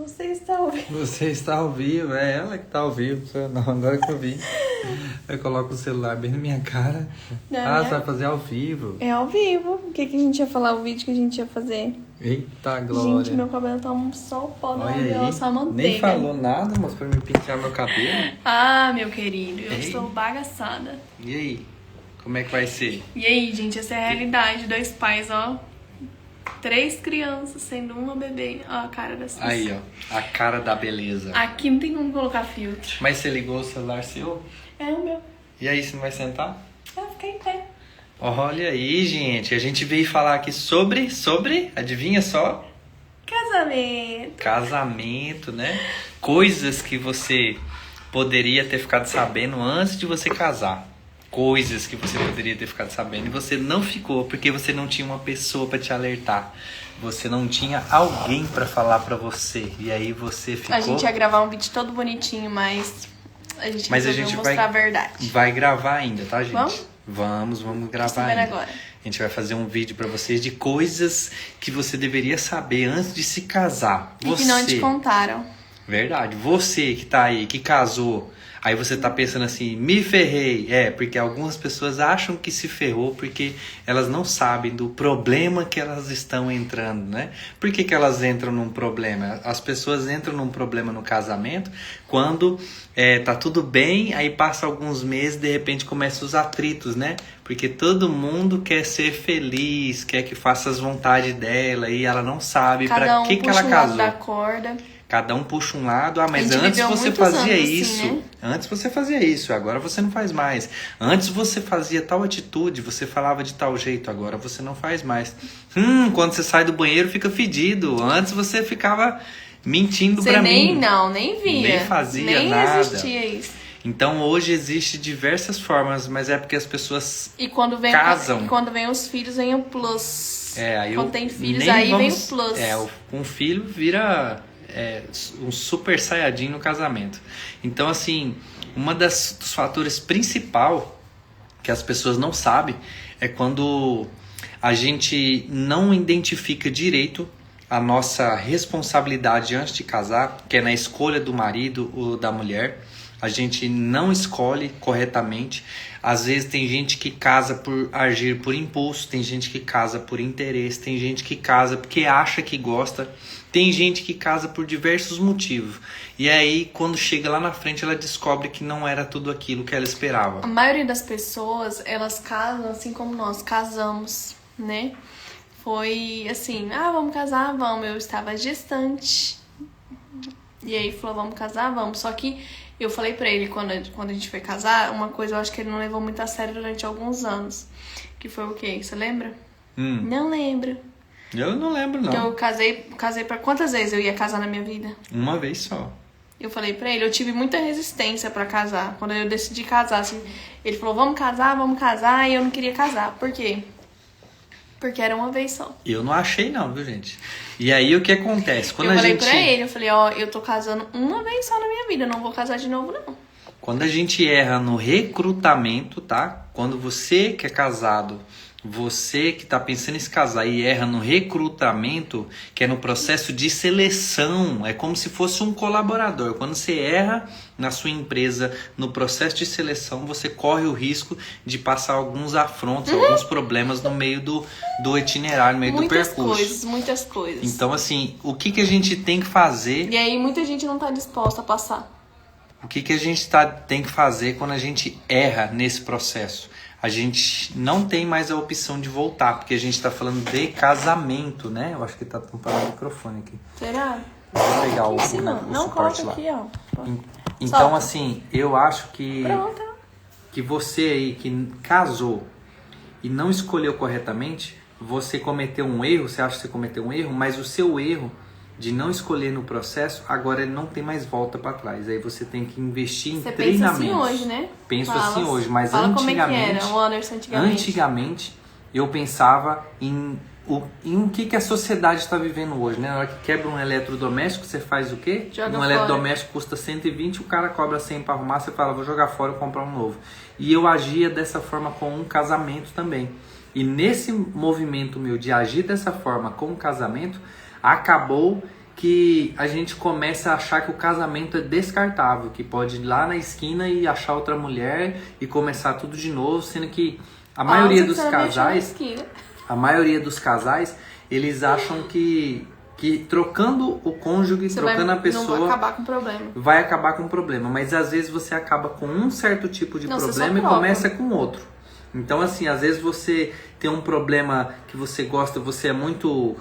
Você está ao vivo. Você está ao vivo, é ela que está ao vivo. Não, agora que eu vi. Eu coloco o celular bem na minha cara. Você vai fazer ao vivo. É ao vivo. O que a gente ia falar? O vídeo que a gente ia fazer. Eita, glória. Gente, meu cabelo tá só o pó da Olha aí, só manteiga. nem falou nada, mas pra me pentear meu cabelo. Ah, meu querido, eu Ei. estou bagaçada. E aí? Como é que vai ser? E aí, gente, essa é a realidade. 2 pais, ó. 3 crianças, sendo uma bebê. Ó a cara das pessoas. Aí, ó, a cara da beleza. Aqui não tem como colocar filtro. Mas você ligou o celular seu? É o meu. E aí, você não vai sentar? Eu fiquei em pé. Olha aí, gente, a gente veio falar aqui sobre, adivinha só? Casamento. Casamento, né? Coisas que você poderia ter ficado sabendo antes de você casar. Coisas que você poderia ter ficado sabendo e você não ficou porque você não tinha uma pessoa para te alertar. Você não tinha alguém para falar para você. E aí você ficou... A gente ia gravar um vídeo todo bonitinho, mas a gente resolveu mostrar a verdade. Vai gravar ainda, tá, gente? Vamos? Vamos gravar Estou vendo ainda. agora. A gente vai fazer um vídeo pra vocês de coisas que você deveria saber antes de se casar. E que não te contaram. Verdade. Você que tá aí, que casou, aí você tá pensando assim, me ferrei. Porque algumas pessoas acham que se ferrou porque elas não sabem do problema que elas estão entrando, né? Por que elas entram num problema? As pessoas entram num problema no casamento quando tá tudo bem, aí passa alguns meses, de repente começam os atritos, né? Porque todo mundo quer ser feliz, quer que faça as vontades dela e ela não sabe pra que ela casou. Da corda. Cada um puxa um lado. Mas antes você fazia isso. Assim, né? Antes você fazia isso, agora você não faz mais. Antes você fazia tal atitude, você falava de tal jeito, agora você não faz mais. Quando você sai do banheiro fica fedido. Antes você ficava mentindo pra mim. Nem via. Nem fazia nem nada. Nem existia isso. Então hoje existe diversas formas, mas é porque as pessoas casam. E quando vem os filhos, vem o plus. Aí quando tem filhos, aí vem o plus. Um filho vira... um super saiyajin no casamento. Então, assim, dos fatores principal que as pessoas não sabem é quando a gente não identifica direito a nossa responsabilidade antes de casar, que é na escolha do marido ou da mulher. A gente não escolhe corretamente. Às vezes tem gente que casa por agir por impulso, tem gente que casa por interesse, tem gente que casa porque acha que gosta, tem gente que casa por diversos motivos. E aí, quando chega lá na frente, ela descobre que não era tudo aquilo que ela esperava. A maioria das pessoas, elas casam assim como nós casamos, né? Foi assim, vamos casar, vamos. Eu estava gestante. E aí falou, vamos casar, vamos. Só que eu falei pra ele, quando a gente foi casar, uma coisa eu acho que ele não levou muito a sério durante alguns anos. Que foi o quê? Você lembra? Não lembro. Eu não lembro, não. Que eu casei pra... Quantas vezes eu ia casar na minha vida? Uma vez só. Eu falei pra ele, eu tive muita resistência pra casar. Quando eu decidi casar, assim, ele falou, vamos casar, e eu não queria casar. Por quê? Porque era uma vez só. Eu não achei não, viu, gente? E aí o que acontece? Quando eu falei pra ele, eu tô casando uma vez só na minha vida, eu não vou casar de novo, não. Quando a gente erra no recrutamento, tá? Quando você que é casado, você que tá pensando em se casar e erra no recrutamento, que é no processo de seleção, é como se fosse um colaborador. Quando você erra na sua empresa, no processo de seleção, você corre o risco de passar alguns afrontos, alguns problemas no meio do itinerário, no meio do percurso. Muitas coisas. Então, assim, o que a gente tem que fazer... E aí muita gente não tá disposta a passar. O que a gente tem que fazer quando a gente erra nesse processo? A gente não tem mais a opção de voltar, porque a gente está falando de casamento, né? Eu acho que tá tampando o microfone aqui. Será? Vou pegar o não suporte coloca lá. Aqui, ó. Então, solta. Assim, eu acho que... Pronto. Que você aí que casou e não escolheu corretamente, você cometeu um erro, você acha que você cometeu um erro, mas o seu erro de não escolher no processo, agora ele não tem mais volta para trás. Aí você tem que investir em treinamentos. Pensa assim hoje, né? Penso assim hoje, mas fala antigamente... Como é que era, o Anderson, antigamente eu pensava em o que a sociedade está vivendo hoje, né? Na hora que quebra um eletrodoméstico, você faz o quê? Joga um eletrodoméstico custa 120, o cara cobra 100 para arrumar, você fala, vou jogar fora e comprar um novo. E eu agia dessa forma com um casamento também. E nesse movimento meu de agir dessa forma com o casamento, acabou que a gente começa a achar que o casamento é descartável, que pode ir lá na esquina e achar outra mulher e começar tudo de novo, sendo que a maioria dos casais, eles acham que trocando o cônjuge, trocando a pessoa, não vai acabar com o problema. Vai acabar com o problema, mas às vezes você acaba com um certo tipo de problema e começa com outro. Então assim, às vezes você tem um problema que você gosta, você é muito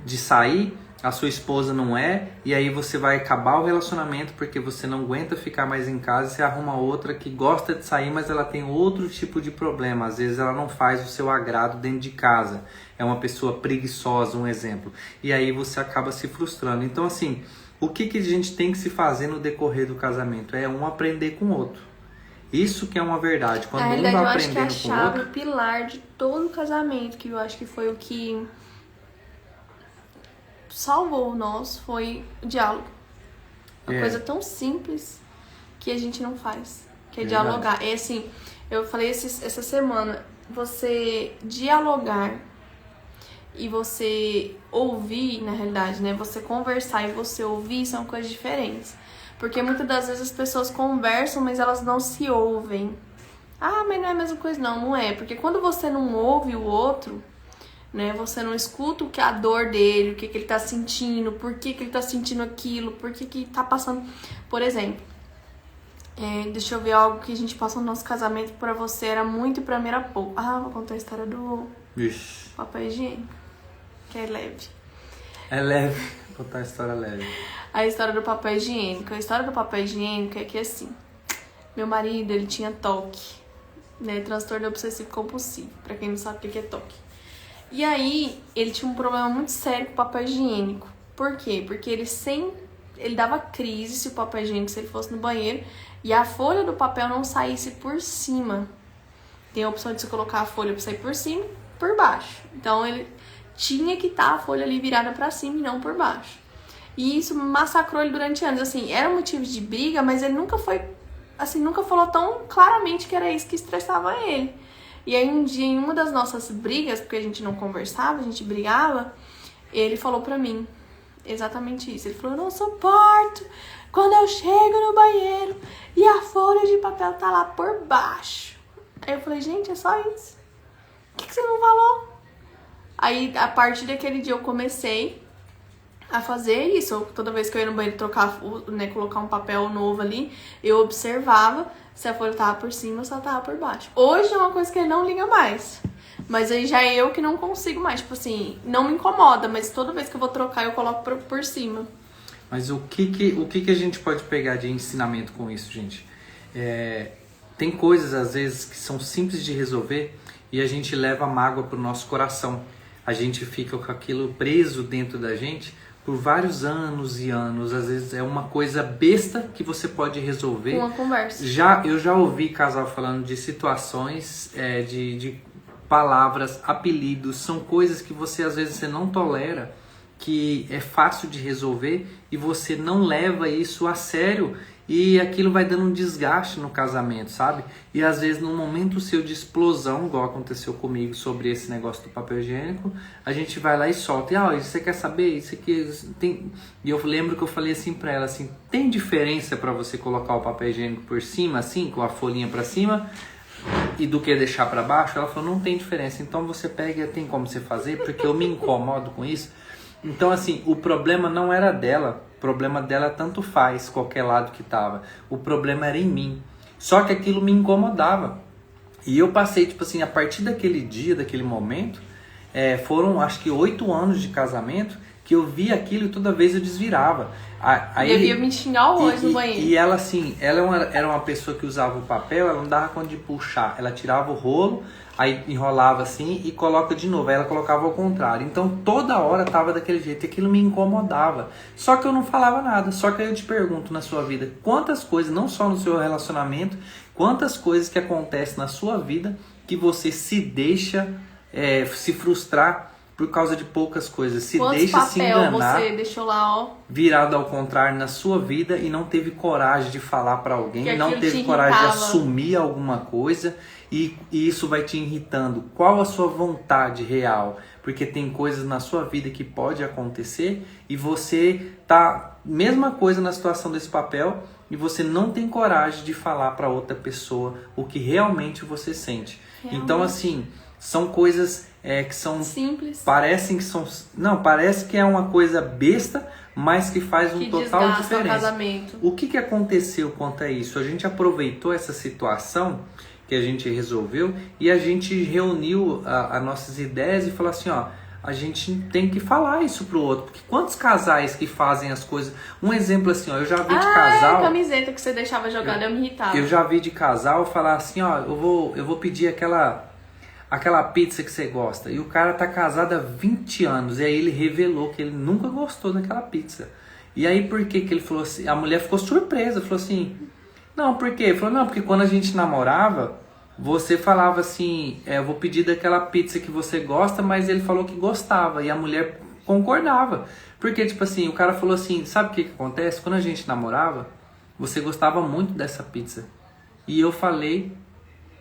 de sair, a sua esposa não é, e aí você vai acabar o relacionamento porque você não aguenta ficar mais em casa, você arruma outra que gosta de sair, mas ela tem outro tipo de problema. Às vezes ela não faz o seu agrado dentro de casa, é uma pessoa preguiçosa, um exemplo, e aí você acaba se frustrando. Então assim, o que a gente tem que se fazer no decorrer do casamento? É um aprender com o outro. Isso que é uma verdade. Quando um vai aprendendo com o outro... a chave, o pilar de todo o casamento, que eu acho que foi o que salvou o nosso, foi o diálogo. Uma coisa tão simples que a gente não faz, que é dialogar. É assim, eu falei essa semana, você dialogar e você ouvir, na realidade, né? Você conversar e você ouvir são coisas diferentes. Porque muitas das vezes as pessoas conversam, mas elas não se ouvem. Ah, mas não é a mesma coisa. Não é. Porque quando você não ouve o outro, né? Você não escuta a dor dele, o que ele tá sentindo, por que ele tá sentindo aquilo, por que tá passando. Por exemplo, deixa eu ver algo que a gente passou no nosso casamento pra você, era muito e pra mim era pouco. Ah, vou contar a história do papel higiênico, que é leve. É leve, vou contar a história leve. A história do papel higiênico. A história do papel higiênico é que assim, meu marido, ele tinha TOC, né? Transtorno obsessivo compulsivo, pra quem não sabe o que é TOC. E aí, ele tinha um problema muito sério com o papel higiênico. Por quê? Porque ele dava crise se o papel higiênico, se ele fosse no banheiro, e a folha do papel não saísse por cima. Tem a opção de você colocar a folha pra sair por cima e por baixo. Então, ele tinha que estar a folha ali virada pra cima e não por baixo. E isso massacrou ele durante anos. Assim, era motivo de briga, mas ele nunca falou tão claramente que era isso que estressava ele. E aí um dia, em uma das nossas brigas, porque a gente não conversava, a gente brigava, ele falou pra mim exatamente isso. Ele falou, eu não suporto quando eu chego no banheiro e a folha de papel tá lá por baixo. Aí eu falei, gente, é só isso. Por que você não falou? Aí, a partir daquele dia, eu comecei a fazer isso. Toda vez que eu ia no banheiro colocar um papel novo ali, eu observava se a folha tava por cima ou se ela tava por baixo. Hoje é uma coisa que ele não liga mais. Mas aí já é eu que não consigo mais. Tipo assim, não me incomoda, mas toda vez que eu vou trocar, eu coloco por cima. Mas o que a gente pode pegar de ensinamento com isso, gente? Tem coisas, às vezes, que são simples de resolver e a gente leva a mágoa pro nosso coração. A gente fica com aquilo preso dentro da gente por vários anos e anos. Às vezes é uma coisa besta que você pode resolver. Uma conversa. Eu já ouvi casal falando de situações, de palavras, apelidos. São coisas que você às vezes você não tolera, que é fácil de resolver e você não leva isso a sério. E aquilo vai dando um desgaste no casamento, sabe? E às vezes num momento seu de explosão, igual aconteceu comigo sobre esse negócio do papel higiênico, a gente vai lá e solta. E você quer saber? Isso aqui tem... E eu lembro que eu falei assim pra ela, assim, tem diferença pra você colocar o papel higiênico por cima, assim, com a folhinha pra cima, e do que deixar pra baixo? Ela falou, não tem diferença. Então você pega, tem como você fazer, porque eu me incomodo com isso. Então assim, o problema não era dela. O problema dela tanto faz, qualquer lado que tava. O problema era em mim. Só que aquilo me incomodava. E eu passei, tipo assim, a partir daquele dia, daquele momento, foram acho que 8 anos de casamento, que eu via aquilo e toda vez eu desvirava. Devia me xingar horrores no banheiro. E ela assim, era uma pessoa que usava o papel, ela não dava conta de puxar. Ela tirava o rolo, aí enrolava assim e coloca de novo. Aí ela colocava ao contrário. Então toda hora tava daquele jeito e aquilo me incomodava. Só que eu não falava nada. Só que aí eu te pergunto, na sua vida, quantas coisas, não só no seu relacionamento, quantas coisas que acontecem na sua vida que você se deixa se frustrar por causa de poucas coisas. Se Quantos deixa se papel enganar, você deixou lá, ó, virado ao contrário na sua vida e não teve coragem de falar pra alguém, que não aquilo teve te coragem de irritava. assumir alguma coisa e isso vai te irritando. Qual a sua vontade real? Porque tem coisas na sua vida que pode acontecer e você tá mesma coisa na situação desse papel e você não tem coragem de falar pra outra pessoa o que realmente você sente. Realmente. Então assim, são coisas que são Simples. parecem que são, não, parece que é uma coisa besta, mas que faz um Que total desgasta o diferença. casamento. O que aconteceu quanto a isso? A gente aproveitou essa situação que a gente resolveu e a gente reuniu as nossas ideias e falou assim, ó, a gente tem que falar isso pro outro, porque quantos casais que fazem as coisas, um exemplo assim, ó, eu já vi de É a casal, camiseta que você deixava jogada, eu me irritava. eu já vi de casal falar assim, ó, eu vou pedir aquela pizza que você gosta. E o cara tá casado há 20 anos. E aí ele revelou que ele nunca gostou daquela pizza. E aí por que ele falou assim? A mulher ficou surpresa. Falou assim, não, por quê? Ele falou, não, porque quando a gente namorava, você falava assim, eu vou pedir daquela pizza que você gosta, mas ele falou que gostava. E a mulher concordava. Porque, tipo assim, o cara falou assim, sabe o que acontece? Quando a gente namorava, você gostava muito dessa pizza. E eu falei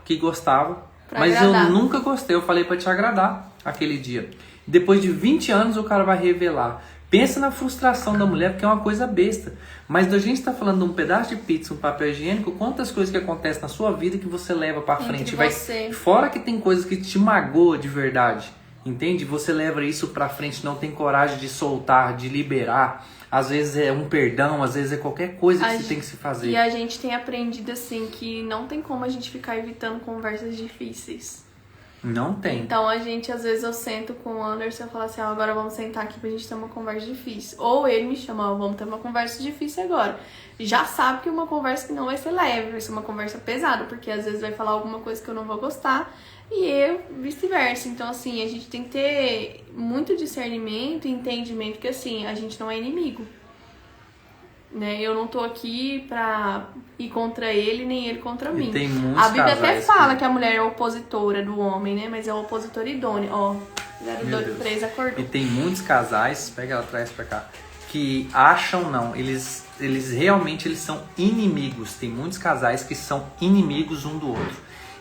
que gostava. Mas agradar. eu nunca gostei, eu falei pra te agradar aquele dia. Depois de 20 anos o cara vai revelar. Pensa na frustração da mulher, porque é uma coisa besta. Mas da gente tá falando de um pedaço de pizza, um papel higiênico, quantas coisas que acontecem na sua vida que você leva pra frente. Você. Fora que tem coisas que te magoam de verdade, entende? Você leva isso pra frente, não tem coragem de soltar, de liberar. Às vezes é um perdão, às vezes é qualquer coisa que você tem que se fazer. E a gente tem aprendido assim que não tem como a gente ficar evitando conversas difíceis. Não tem. Então a gente, às vezes eu sento com o Anderson e falo assim, ó, agora vamos sentar aqui pra gente ter uma conversa difícil. Ou ele me chama, ó, vamos ter uma conversa difícil agora. Já sabe que é uma conversa que não vai ser leve, vai ser uma conversa pesada, porque às vezes vai falar alguma coisa que eu não vou gostar e eu vice-versa. Então assim, a gente tem que ter muito discernimento e entendimento que assim, a gente não é inimigo. Né? Eu não tô aqui pra ir contra ele, nem ele contra mim. Tem muitos a Bíblia até casais fala que a mulher é opositora do homem, né? Mas é opositora idônea. Ó, 023 acordou. E tem muitos casais, pega ela atrás pra cá, que acham não, eles realmente eles são inimigos. Tem muitos casais que são inimigos um do outro.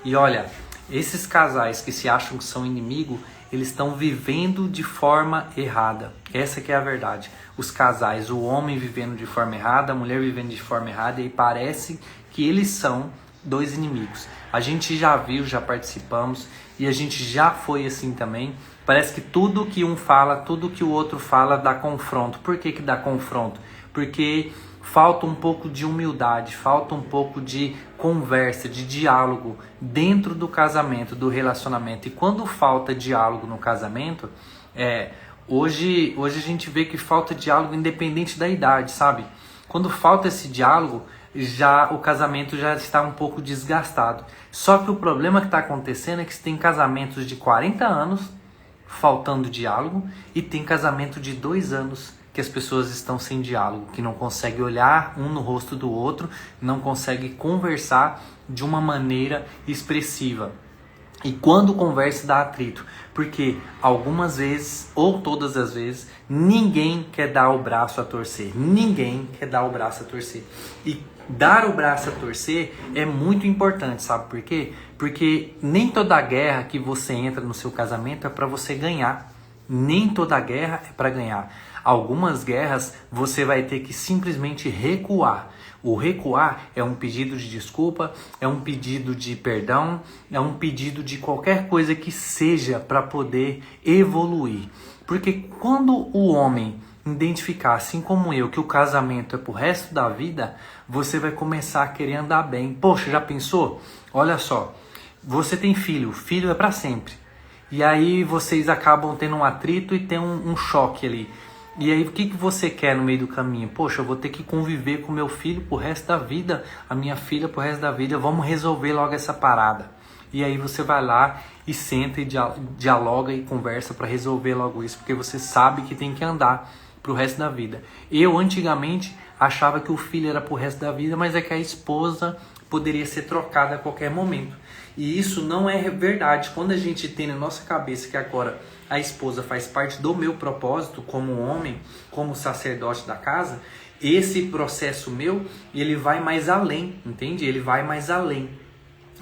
E olha, esses casais que se acham que são inimigos, eles estão vivendo de forma errada. Essa que é a verdade. Os casais, o homem vivendo de forma errada, a mulher vivendo de forma errada, e parece que eles são dois inimigos. A gente já viu, já participamos, e a gente já foi assim também. Parece que tudo que um fala, tudo que o outro fala dá confronto. Por que dá confronto? Porque falta um pouco de humildade, falta um pouco de conversa, de diálogo dentro do casamento, do relacionamento. E quando falta diálogo no casamento, hoje a gente vê que falta diálogo independente da idade, sabe? Quando falta esse diálogo, o casamento já está um pouco desgastado. Só que o problema que está acontecendo é que tem casamentos de 40 anos faltando diálogo e tem casamento de 2 anos que as pessoas estão sem diálogo, que não conseguem olhar um no rosto do outro, não conseguem conversar de uma maneira expressiva. E quando conversa dá atrito, porque algumas vezes, ou todas as vezes, ninguém quer dar o braço a torcer. Ninguém quer dar o braço a torcer. E dar o braço a torcer é muito importante, sabe por quê? Porque nem toda guerra que você entra no seu casamento é para você ganhar. Nem toda guerra é para ganhar. Algumas guerras você vai ter que simplesmente recuar. O recuar é um pedido de desculpa, é um pedido de perdão, é um pedido de qualquer coisa que seja para poder evoluir. Porque quando o homem identificar, assim como eu, que o casamento é pro resto da vida, você vai começar a querer andar bem. Poxa, já pensou? Olha só, você tem filho, filho é para sempre. E aí vocês acabam tendo um atrito e tem um choque ali. E aí o que você quer no meio do caminho? Poxa, eu vou ter que conviver com meu filho pro resto da vida, a minha filha pro resto da vida, vamos resolver logo essa parada. E aí você vai lá e senta e dialoga e conversa para resolver logo isso, porque você sabe que tem que andar pro resto da vida. Eu antigamente achava que o filho era pro resto da vida, mas é que a esposa poderia ser trocada a qualquer momento. E isso não é verdade. Quando a gente tem na nossa cabeça que agora a esposa faz parte do meu propósito como homem, como sacerdote da casa, esse processo meu, ele vai mais além, entende? Ele vai mais além.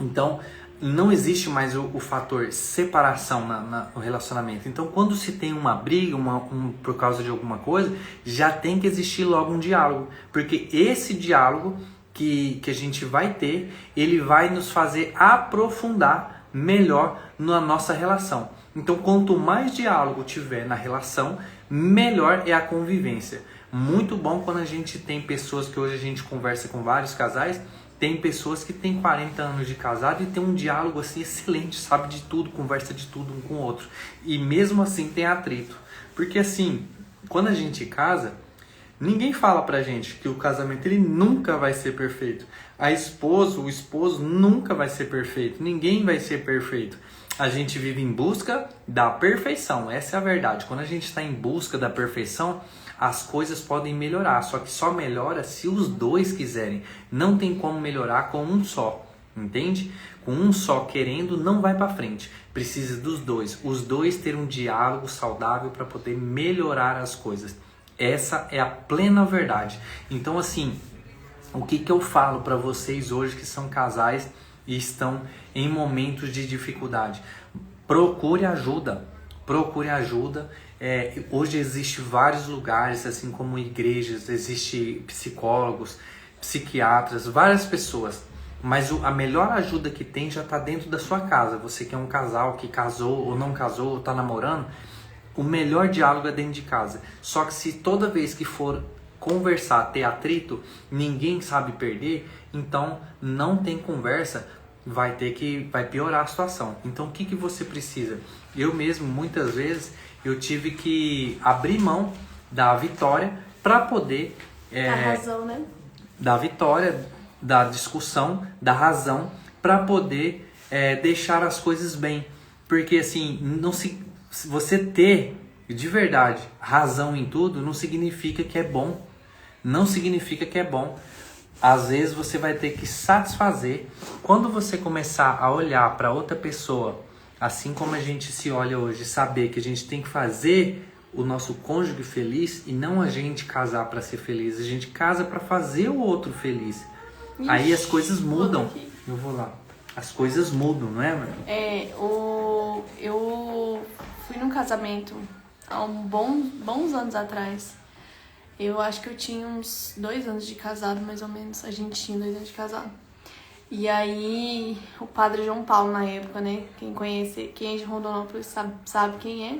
Então, não existe mais o fator separação no relacionamento. Então, quando se tem uma briga, por causa de alguma coisa, já tem que existir logo um diálogo. Porque esse diálogo que a gente vai ter, ele vai nos fazer aprofundar melhor na nossa relação. Então, quanto mais diálogo tiver na relação, melhor é a convivência. Muito bom quando a gente tem pessoas que hoje a gente conversa com vários casais, tem pessoas que têm 40 anos de casado e tem um diálogo assim excelente, sabe de tudo, conversa de tudo um com o outro. E mesmo assim tem atrito. Porque assim, quando a gente casa, ninguém fala pra gente que o casamento ele nunca vai ser perfeito. A esposa, o esposo nunca vai ser perfeito. Ninguém vai ser perfeito. A gente vive em busca da perfeição. Essa é a verdade. Quando a gente está em busca da perfeição, as coisas podem melhorar. Só que só melhora se os dois quiserem. Não tem como melhorar com um só. Entende? Com um só querendo, não vai para frente. Precisa dos dois. Os dois ter um diálogo saudável para poder melhorar as coisas. Essa é a plena verdade. Então, assim, o que eu falo para vocês hoje que são casais e estão em momentos de dificuldade? Procure ajuda. Procure ajuda. Hoje existem vários lugares, assim como igrejas, existem psicólogos, psiquiatras, várias pessoas. Mas a melhor ajuda que tem já está dentro da sua casa. Você que é um casal que casou ou não casou, ou está namorando, o melhor diálogo é dentro de casa. Só que se toda vez que for conversar, ter atrito, ninguém sabe perder, então não tem conversa, vai piorar a situação. Então o que você precisa? Eu mesmo, muitas vezes, eu tive que abrir mão da vitória para poder... A razão, né? Da vitória, da discussão, da razão, para poder deixar as coisas bem. Porque assim, se você ter de verdade razão em tudo, não significa que é bom. Não significa que é bom. Às vezes você vai ter que satisfazer. Quando você começar a olhar para outra pessoa, assim como a gente se olha hoje, saber que a gente tem que fazer o nosso cônjuge feliz e não a gente casar para ser feliz. A gente casa para fazer o outro feliz. Ixi, aí as coisas mudam. Eu vou lá. As coisas mudam, não é, mano? Eu fui num casamento há bons anos atrás. Eu acho que eu tinha uns 2 anos de casado, mais ou menos. A gente tinha 2 anos de casado. E aí, o padre João Paulo, na época, né? Quem é de Rondonópolis sabe quem é.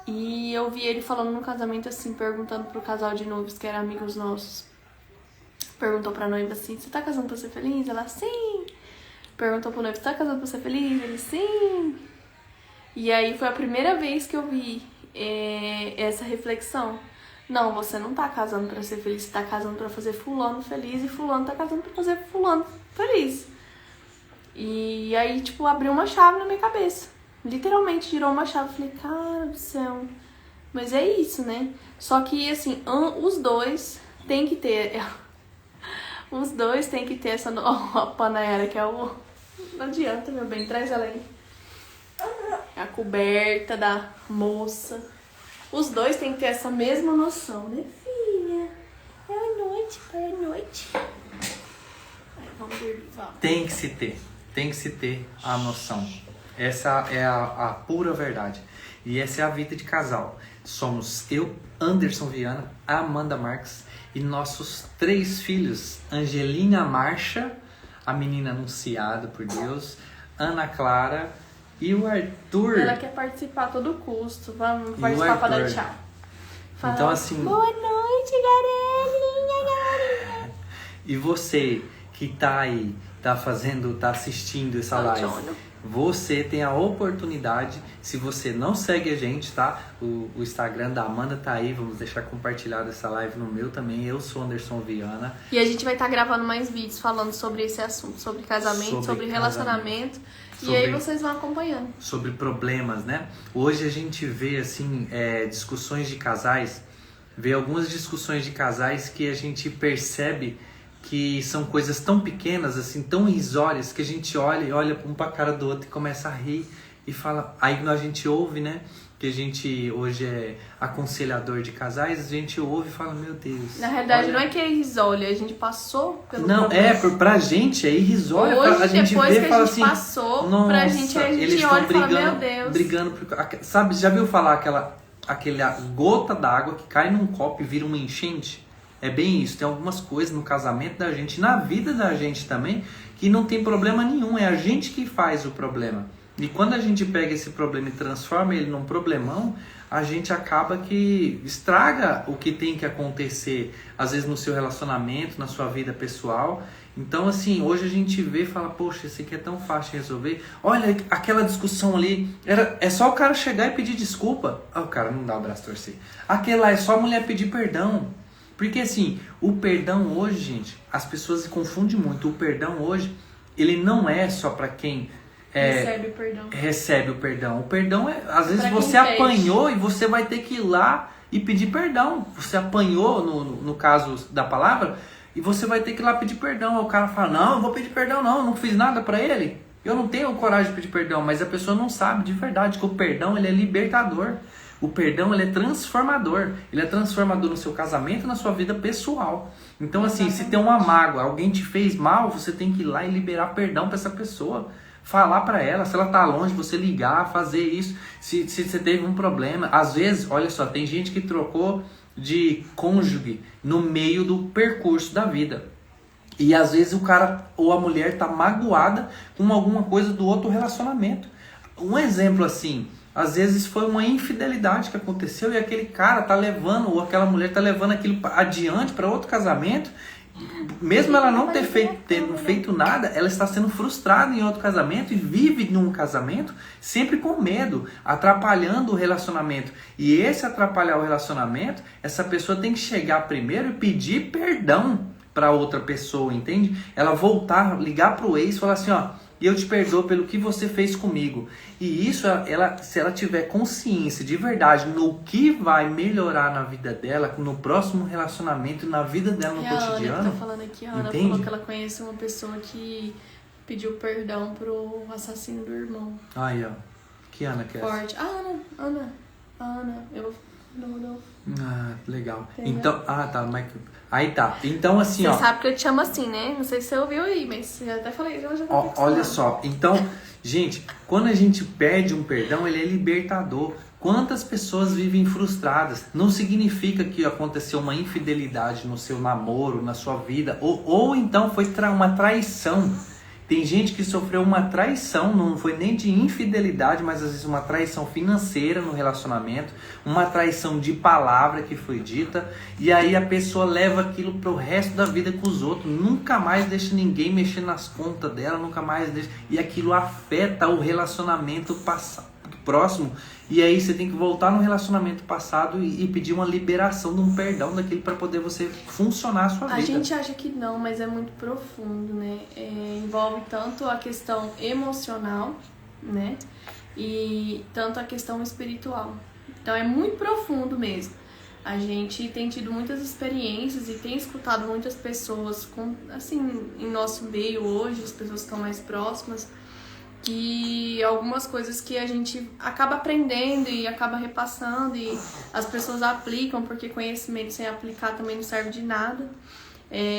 E eu vi ele falando no casamento, assim, perguntando pro casal de noivos, que eram amigos nossos. Perguntou pra noiva assim, você tá casando pra ser feliz? Ela, sim. Perguntou pro noivo, você tá casando pra ser feliz? Ele, sim. E aí, foi a primeira vez que eu vi essa reflexão. Não, você não tá casando pra ser feliz, você tá casando pra fazer fulano feliz e fulano tá casando pra fazer fulano feliz. E aí, tipo, abriu uma chave na minha cabeça. Literalmente girou uma chave. Falei, cara do céu. Mas é isso, né? Só que, assim, os dois tem que ter... Os dois tem que ter essa... a Panayara, que é o... Não adianta, meu bem, traz ela aí. A coberta da moça. Os dois têm que ter essa mesma noção, né, filha? É noite, pai, é noite. Aí, vamos dormir, vamos. Tem que se ter a noção. Essa é a pura verdade. E essa é a vida de casal. Somos eu, Anderson Viana, Amanda Marques e nossos 3 filhos, Angelina Marcha, a menina anunciada por Deus, Ana Clara e o Arthur. Ela quer participar a todo custo. Vamos participar para dar tchau. Fala, então assim... Boa noite, galerinha. E você que tá aí, tá assistindo essa live, você tem a oportunidade, se você não segue a gente, tá? O Instagram da Amanda tá aí, vamos deixar compartilhado essa live no meu também. Eu sou Anderson Viana. E a gente vai estar gravando mais vídeos falando sobre esse assunto, sobre casamento, sobre relacionamento. E aí vocês vão acompanhando. Sobre problemas, né? Hoje a gente vê, assim, discussões de casais, vê algumas discussões de casais que a gente percebe que são coisas tão pequenas, assim, tão irrisórias, que a gente olha e olha um pra cara do outro e começa a rir e fala. Aí a gente ouve, né? Que a gente hoje é aconselhador de casais, a gente ouve e fala, meu Deus. Na realidade, olha... não é que é irrisório, a gente passou pelo Não, problema. pra gente é irrisório. Hoje, a gente depois vê que e fala a gente assim, passou, nossa, pra gente, a gente eles olha estão e fala, meu Deus. brigando. Sabe, já viu falar aquela gota d'água que cai num copo e vira uma enchente? É bem isso, tem algumas coisas no casamento da gente, na vida da gente também, que não tem problema nenhum, é a gente que faz o problema. E quando a gente pega esse problema e transforma ele num problemão, a gente acaba que estraga o que tem que acontecer, às vezes no seu relacionamento, na sua vida pessoal. Então, assim, hoje a gente vê e fala, poxa, isso aqui é tão fácil de resolver. Olha, aquela discussão ali, é só o cara chegar e pedir desculpa. Ah, o cara não dá o braço a torcer. Aquele lá é só a mulher pedir perdão. Porque, assim, o perdão hoje, gente, as pessoas se confundem muito. O perdão hoje, ele não é só para quem... recebe o perdão. O perdão é, às vezes você apanhou e você vai ter que ir lá e pedir perdão. Você apanhou, no caso da palavra, e você vai ter que ir lá pedir perdão. Aí o cara fala, não, eu vou pedir perdão não, eu não fiz nada pra ele. Eu não tenho coragem de pedir perdão, mas a pessoa não sabe de verdade que o perdão ele é libertador. O perdão ele é transformador. Ele é transformador no seu casamento e na sua vida pessoal. Então assim, se tem uma mágoa, alguém te fez mal, você tem que ir lá e liberar perdão pra essa pessoa. Falar pra ela, se ela tá longe, você ligar, fazer isso, se você teve um problema. Às vezes, olha só, tem gente que trocou de cônjuge no meio do percurso da vida. E às vezes o cara ou a mulher tá magoada com alguma coisa do outro relacionamento. Um exemplo assim, às vezes foi uma infidelidade que aconteceu e aquele cara tá levando, ou aquela mulher tá levando aquilo adiante para outro casamento. Mesmo ela não ter feito nada, ela está sendo frustrada em outro casamento e vive num casamento sempre com medo, atrapalhando o relacionamento. E esse atrapalhar o relacionamento, essa pessoa tem que chegar primeiro e pedir perdão para outra pessoa, entende? Ela voltar, ligar para o ex e falar assim, ó, eu te perdoo pelo que você fez comigo. E isso, se ela tiver consciência de verdade no que vai melhorar na vida dela, no próximo relacionamento, na vida dela no cotidiano. A Ana que tá falando aqui, a Ana falou que ela conhece uma pessoa que pediu perdão pro assassino do irmão. Aí, ó. Que Ana que é essa? Forte. Ana. Não. Ah, legal. Entendeu? Então, tá, mas... Aí tá. Então, assim, Você sabe que eu te chamo assim, né? Não sei se você ouviu aí, mas eu até falei. Olha só. Então, gente, quando a gente pede um perdão, ele é libertador. Quantas pessoas vivem frustradas? Não significa que aconteceu uma infidelidade no seu namoro, na sua vida. Ou então foi uma traição. Tem gente que sofreu uma traição, não foi nem de infidelidade, mas às vezes uma traição financeira no relacionamento, uma traição de palavra que foi dita, e aí a pessoa leva aquilo pro resto da vida com os outros, nunca mais deixa ninguém mexer nas contas dela, nunca mais deixa, e aquilo afeta o relacionamento próximo, e aí você tem que voltar no relacionamento passado e pedir uma liberação de um perdão daquilo para poder você funcionar a sua vida. A gente acha que não, mas é muito profundo, né? Envolve tanto a questão emocional, né? E tanto a questão espiritual. Então é muito profundo mesmo. A gente tem tido muitas experiências e tem escutado muitas pessoas, assim, em nosso meio hoje, as pessoas que estão mais próximas, que algumas coisas que a gente acaba aprendendo e acaba repassando e as pessoas aplicam, porque conhecimento sem aplicar também não serve de nada.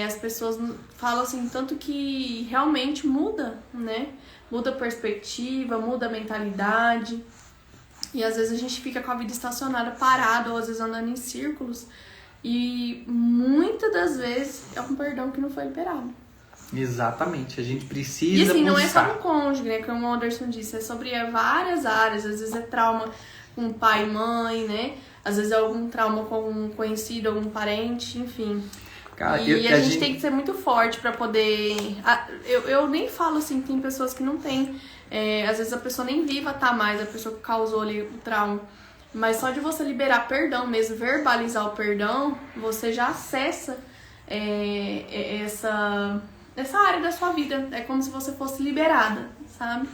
As pessoas falam assim, tanto que realmente muda, né? Muda a perspectiva, muda a mentalidade. E às vezes a gente fica com a vida estacionada, parado, ou às vezes andando em círculos. E muitas das vezes é um perdão que não foi liberado. Exatamente, a gente precisa. E assim, buscar. não é só no cônjuge, né? Como o Anderson disse, é sobre várias áreas. Às vezes é trauma com pai e mãe, né? Às vezes é algum trauma com algum conhecido, algum parente, enfim. Cara, e a gente tem que ser muito forte pra poder... Eu nem falo assim, tem pessoas que não têm. Às vezes a pessoa nem viva tá mais, a pessoa que causou ali o trauma. Mas só de você liberar perdão mesmo, verbalizar o perdão, você já acessa essa área da sua vida. É como se você fosse liberada, sabe?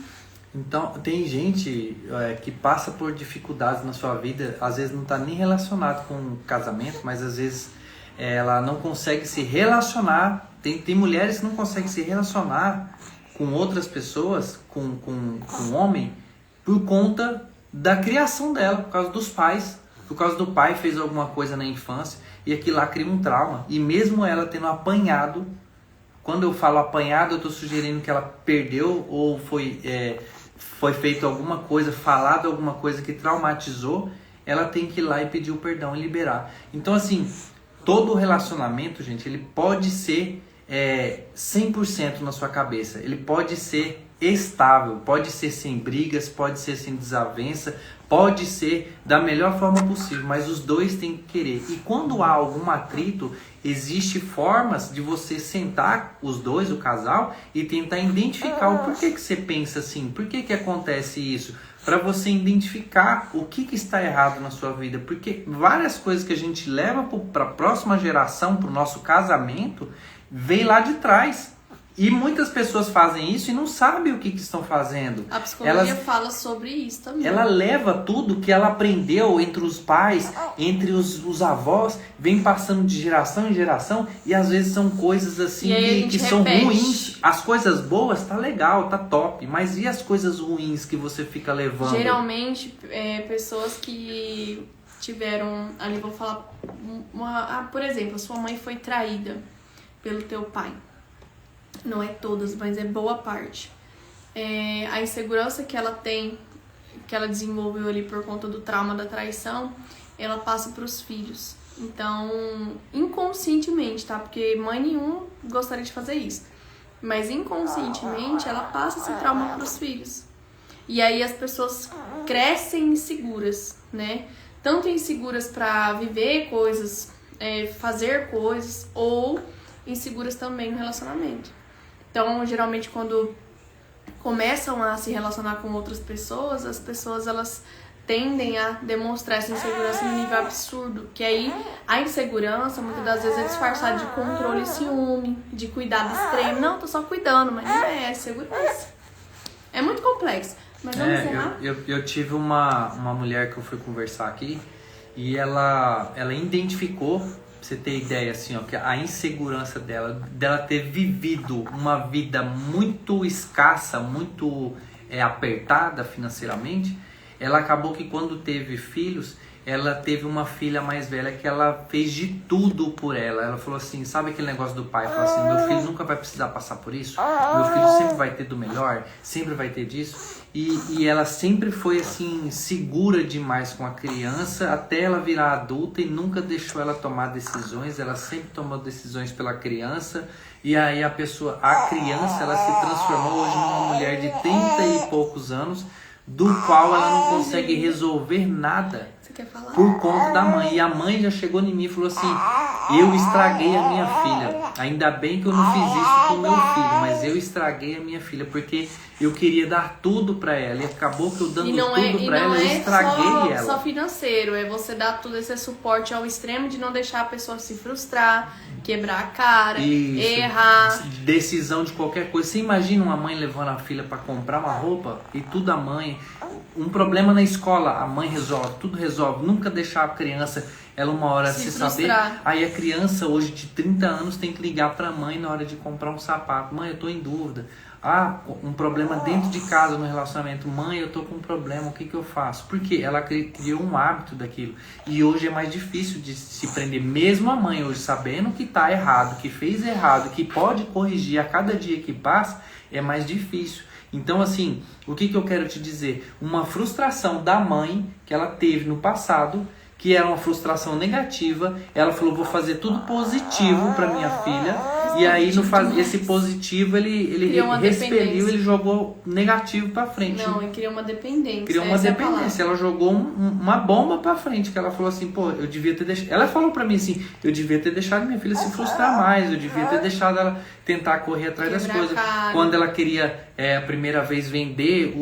Então, tem gente que passa por dificuldades na sua vida, às vezes não está nem relacionado com casamento, mas às vezes ela não consegue se relacionar, tem mulheres que não conseguem se relacionar com outras pessoas, com homem, por conta da criação dela, por causa dos pais, por causa do pai fez alguma coisa na infância e aquilo lá cria um trauma. E mesmo ela tendo apanhado, quando eu falo apanhado, eu estou sugerindo que ela perdeu ou foi feito alguma coisa, falado alguma coisa que traumatizou, ela tem que ir lá e pedir o perdão e liberar. Então assim, todo relacionamento, gente, ele pode ser 100% na sua cabeça, ele pode ser estável, pode ser sem brigas, pode ser sem desavença, pode ser da melhor forma possível, mas os dois têm que querer. E quando há algum atrito, existe formas de você sentar os dois, o casal, e tentar identificar o porquê que você pensa assim, por que acontece isso, para você identificar o que está errado na sua vida, porque várias coisas que a gente leva para a próxima geração, para o nosso casamento, vem lá de trás. E muitas pessoas fazem isso e não sabem o que estão fazendo. A psicologia fala sobre isso também. Ela leva tudo que ela aprendeu entre os pais, entre os avós, vem passando de geração em geração, e às vezes são coisas assim que são ruins. As coisas boas tá legal, tá top, mas e as coisas ruins que você fica levando? Geralmente, pessoas que tiveram, ali vou falar, por exemplo, sua mãe foi traída pelo teu pai. Não é todas, mas é boa parte. A insegurança que ela tem, que ela desenvolveu ali por conta do trauma da traição, ela passa para os filhos. Então, inconscientemente, tá? Porque mãe nenhuma gostaria de fazer isso. Mas inconscientemente, ela passa esse trauma para os filhos. E aí as pessoas crescem inseguras, né? Tanto inseguras para viver coisas, fazer coisas, ou inseguras também no relacionamento. Então, geralmente, quando começam a se relacionar com outras pessoas, as pessoas elas tendem a demonstrar essa insegurança no nível absurdo. Que aí, a insegurança, muitas das vezes, é disfarçada de controle e ciúme, de cuidado extremo. Não, tô só cuidando, mas não é segurança. É muito complexo. Mas vamos encerrar? Eu tive uma mulher que eu fui conversar aqui, e ela identificou, pra você ter ideia, assim, ó, que a insegurança dela ter vivido uma vida muito escassa, muito apertada financeiramente, ela acabou que quando teve filhos, ela teve uma filha mais velha que ela fez de tudo por ela. Ela falou assim, sabe aquele negócio do pai? Falou assim, meu filho nunca vai precisar passar por isso, meu filho sempre vai ter do melhor, sempre vai ter disso. E ela sempre foi assim, segura demais com a criança, até ela virar adulta, e nunca deixou ela tomar decisões. Ela sempre tomou decisões pela criança. E aí a criança, ela se transformou hoje numa mulher de 30 e poucos anos, do qual ela não consegue resolver nada por conta da mãe. E a mãe já chegou em mim e falou assim, eu estraguei a minha filha, ainda bem que eu não fiz isso com meu filho, mas eu estraguei a minha filha, porque eu queria dar tudo pra ela, e acabou que eu dando tudo pra ela, eu estraguei ela. Só financeiro, é você dar todo esse suporte ao extremo de não deixar a pessoa se frustrar, quebrar a cara, errar. Decisão de qualquer coisa. Você imagina uma mãe levando a filha pra comprar uma roupa e tudo a mãe. Um problema na escola, a mãe resolve, tudo resolve. Nunca deixar a criança, ela uma hora se saber. Aí a criança hoje de 30 anos tem que ligar pra mãe na hora de comprar um sapato. Mãe, eu tô em dúvida. Um problema dentro de casa, no relacionamento. Mãe, eu tô com um problema, o que eu faço? Porque ela criou um hábito daquilo. E hoje é mais difícil de se prender. Mesmo a mãe hoje sabendo que tá errado, que fez errado, que pode corrigir a cada dia que passa, é mais difícil. Então, assim, o que eu quero te dizer? Uma frustração da mãe que ela teve no passado, que era uma frustração negativa, ela falou, vou fazer tudo positivo para minha filha, e aí esse positivo ele expeliu, ele jogou negativo para frente. Não, e criou uma dependência. Criou uma dependência, ela jogou uma bomba para frente, que ela falou assim, pô, eu devia ter deixado, ela falou para mim assim, eu devia ter deixado minha filha se frustrar mais, eu devia ter deixado ela tentar correr atrás das coisas. Quando ela queria a primeira vez vender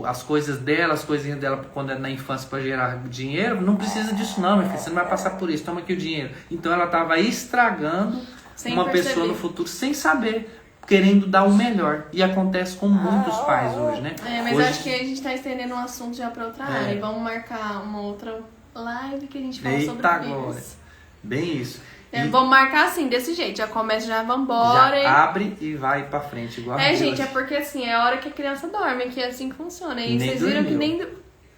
as coisas dela, as coisinhas dela quando é na infância para gerar dinheiro, não precisa disso não, minha filha, você não vai passar por isso, toma aqui o dinheiro. Então ela estava estragando uma pessoa no futuro sem saber, querendo dar o melhor. E acontece com muitos pais hoje, né? Mas hoje, acho que a gente está estendendo um assunto já para outra área. Vamos marcar uma outra live que a gente fala sobre isso. Bem isso. Vamos marcar assim, desse jeito. Já começa, já vambora. Já abre e vai pra frente, igual a gente, é porque assim, é a hora que a criança dorme, que é assim que funciona. E Nem vocês viram dormiu. que nem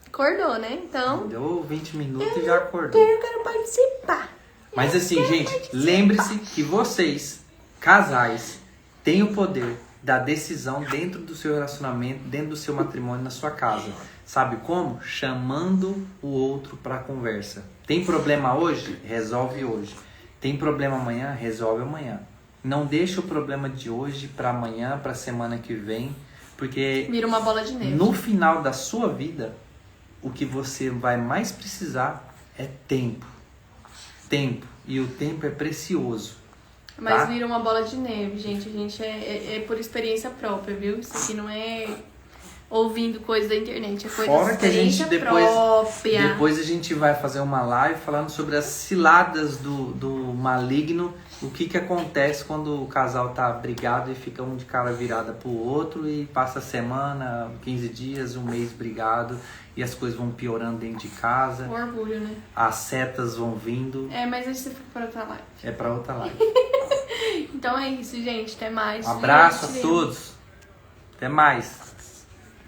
acordou, né? Então. Deu 20 minutos e já acordou. Eu quero participar. Mas assim, gente, lembre-se que vocês, casais, têm o poder da decisão dentro do seu relacionamento, dentro do seu matrimônio, na sua casa. Sabe como? Chamando o outro para conversa. Tem problema hoje? Resolve hoje. Tem problema amanhã? Resolve amanhã. Não deixa o problema de hoje para amanhã, para semana que vem, porque vira uma bola de neve. No final da sua vida, o que você vai mais precisar é tempo. Tempo. E o tempo é precioso. Mas tá? vira uma bola de neve, gente. A gente é por experiência própria, viu? Isso aqui não é ouvindo coisa da internet, é coisa Fora que a gente própria. depois a gente vai fazer uma live falando sobre as ciladas do maligno, o que acontece quando o casal tá brigado e fica um de cara virada pro outro e passa a semana, 15 dias, um mês brigado e as coisas vão piorando dentro de casa. O orgulho, né? As setas vão vindo. Mas isso fica para outra live. É pra outra live. Então é isso, gente. Até mais. Um abraço a todos. Até mais.